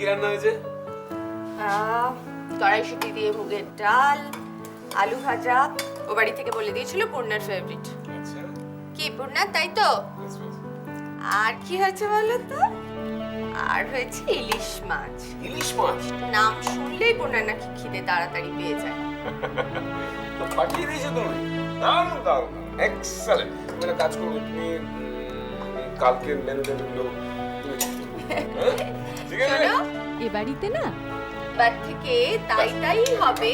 রান্না হয়েছে? কড়াইশুঁটি দিয়ে মুগের ডাল, আলু ভাজা। ও বাড়ি থেকে বলে দিয়েছিল পূর্ণার ফেভারিট। আচ্ছা। কি পূর্ণার, তাই তো? আর কি হয়েছে বলো তো? আর হয়েছে ইলিশ মাছ। ইলিশ মাছ? নাম শুনলেই পূর্ণার নাকি খিদে তাড়াতাড়ি পেয়ে যায়। তো পাঠিয়ে দিয়েছো তুমি? দারুণ দারুণ, এক্সেলেন্ট। তুমি একটা কাজ করবে, তুমি কালকের মেনু টেবিলগুলো তুমি ঠিক আছে? শোনো, এ বাড়িতে না এবার থেকে তাই হবে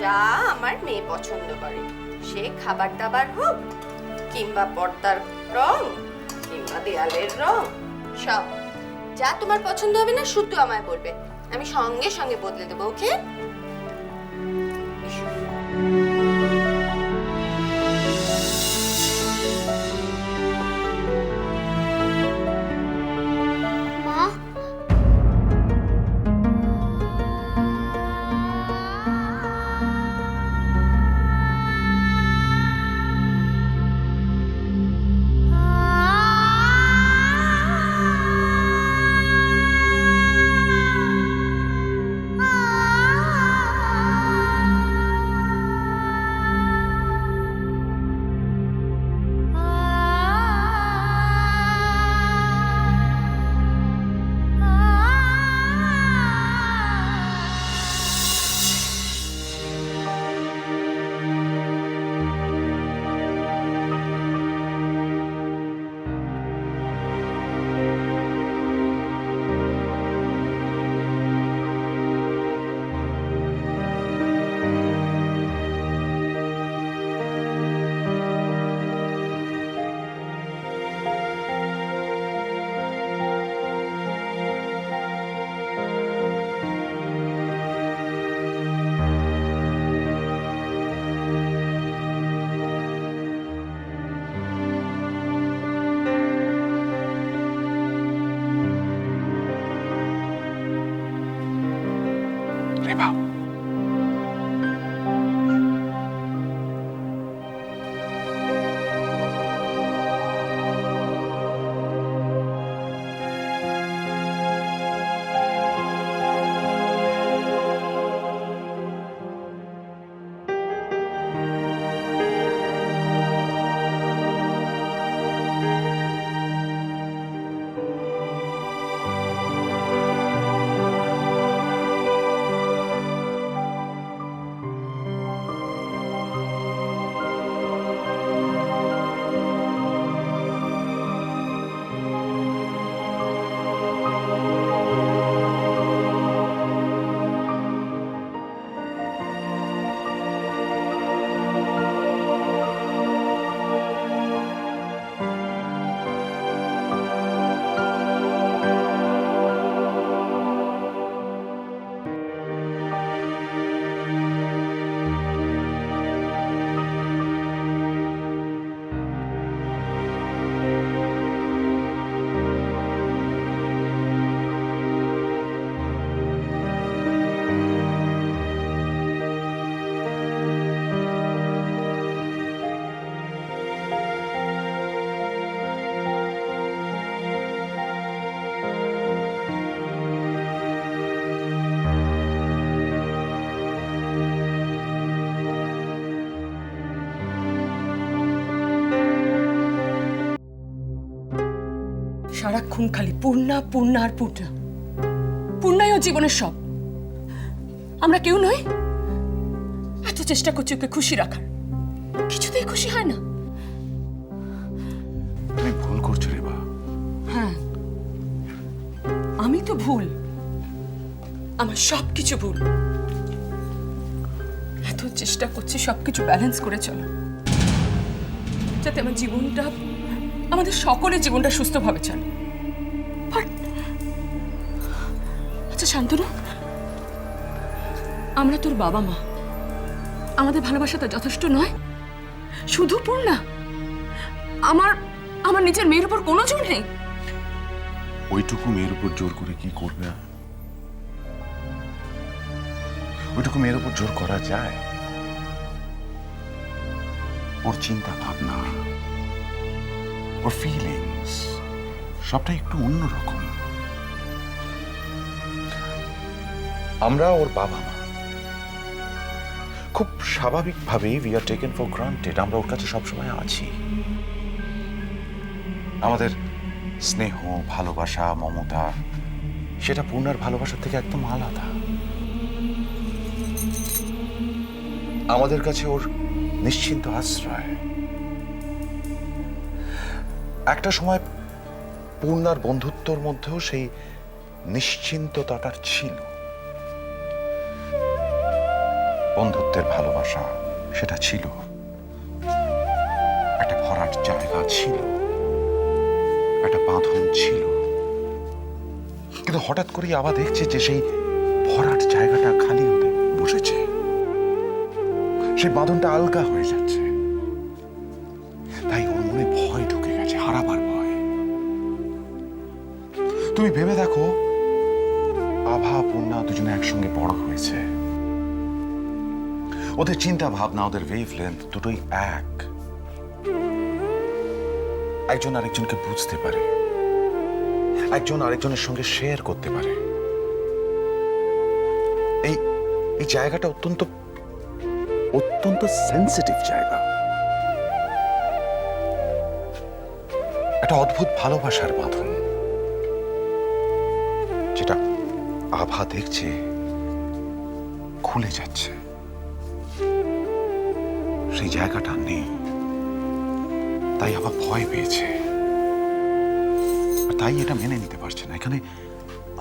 যা আমার মেয়ে পছন্দ করে। সে খাবার দাবার হোক, কিংবা পর্দার রং, কিংবা দেয়ালের রং, সব যা তোমার পছন্দ হবে না শুধু আমায় বলবে, আমি সঙ্গে সঙ্গে বদলে দেবো। ওকে? মা, রেবা, সারাক্ষণ খালি পূর্ণা পূর্ণা আর পূর্ণা। পূর্ণাই ও জীবনের সব। আমরা কেউ নই। এত চেষ্টা করছি ওকে খুশি রাখার, কিছুতেই খুশি হয় না। তুমি ভুল করছো রেবা। হ্যাঁ, আমি তো ভুল। আমার সবকিছু ভুল। এত চেষ্টা করছি সবকিছু ব্যালেন্স করে চলো, যাতে আমার জীবনটা, আমাদের সকলের জীবনটা সুস্থভাবে চলে। আচ্ছা শান্তনু, আমরা তোর বাবা মা, আমাদের ভালোবাসাটা যথেষ্ট নয়? শুধু পূর্ণা, আমার আমার নিজের মেয়ের উপর কোনো জোর নেই? ওইটুকু মেয়ের উপর জোর করে কি করবে? ওইটুকু মেয়ের উপর জোর করা যায়? ওর চিন্তা ভাবনা, ওর ফিলিংস সবটাই একটু অন্যরকম। আমরা ওর বাবা মা, খুব স্বাভাবিকভাবেই we are taken for granted. আমরা ওর কাছে সবসময় আছি। আমাদের স্নেহ, ভালোবাসা, মমতা সেটা পূর্ণার ভালোবাসার থেকে একদম আলাদা। আমাদের কাছে ওর নিশ্চিন্ত আশ্রয়। একটা সময় পূর্ণার বন্ধুত্বর মধ্যেও সেই নিশ্চিন্ততাটা ছিল। বন্ধুত্বের ভালোবাসা সেটা ছিল, একটা ভরাট জায়গা ছিল, একটা বাঁধন ছিল। কিন্তু হঠাৎ করেই আবার দেখছে যে সেই ভরাট জায়গাটা খালি হতে বসেছে, সেই বাঁধনটা আলগা হয়ে যাচ্ছে। তাই ওর মনে ভয় ঢুকে গেছে, হারাবার ভয়। তুমি ভেবে দেখো, আভা পূর্ণা দুজনে একসঙ্গে বড় হয়েছে, ওদের চিন্তা ভাবনা, ওদের ওয়েভলেন্থ দুটোই এক। একজন আরেকজনকে বুঝতে পারে, একজন আরেকজনের সঙ্গে শেয়ার করতে পারে। এই জায়গাটা অত্যন্ত অত্যন্ত সেন্সিটিভ জায়গা। একটা অদ্ভুত ভালোবাসার বাঁধন, যেটা আভা দেখছে খুলে যাচ্ছে। সেই জায়গাটা নেই, তাই আবার ভয় পেয়েছে। তাই এটা মেনে নিতে পারছে না। এখানে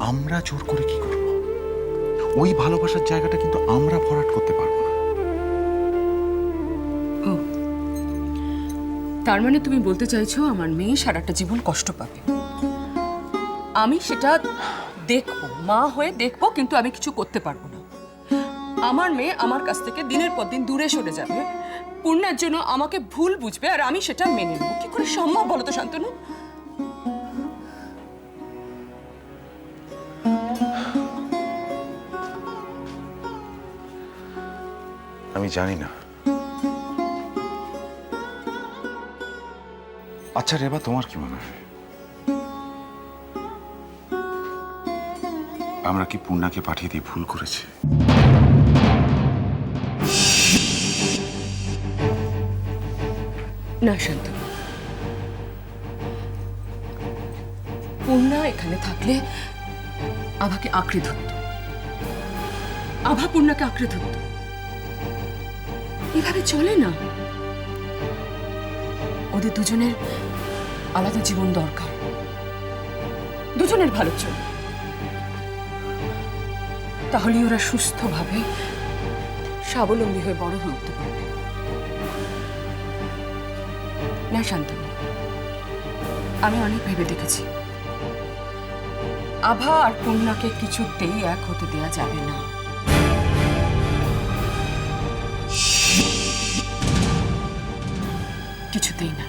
আমরা জোর করে কি করব? ওই ভালোবাসার জায়গাটা কিন্তু আমরা ভরাট করতে পারবো না। ও, তার মানে তুমি বলতে চাইছো আমার মেয়ে সারাটা জীবন কষ্ট পাবে। আমি সেটা দেখবো, মা হয়ে দেখবো, কিন্তু আমি কিছু করতে পারবো না। আমার মেয়ে আমার কাছ থেকে দিনের পর দিন দূরে সরে যাবে, পূর্ণার জন্য আমাকে ভুল বুঝবে, আর আমি সেটা মেনে নেবো। কি করে সম্ভব বলো তো শান্তনু? আমি জানি না। আচ্ছা রেবা, তোমার কি মনে হয়, আমরা কি পূর্ণাকে পাঠিয়ে দিয়ে ভুল করেছি? না শান্তনু, পূর্ণা এখানে থাকলে আভাকে আঁকড়ে ধরত, আভা পূর্ণাকে আঁকড়ে ধরত। এভাবে চলে না। ওদের দুজনের আলাদা জীবন দরকার, দুজনের ভালো চলে, তাহলে ওরা সুস্থভাবে স্বাবলম্বী হয়ে বড় হয়ে উঠতে পারবে। না শান্তনু, আমি অনেক ভেবে দেখেছি, আভা আর পূর্ণাকে কিছুতেই এক হতে দেয়া যাবে না। কিছুতেই না।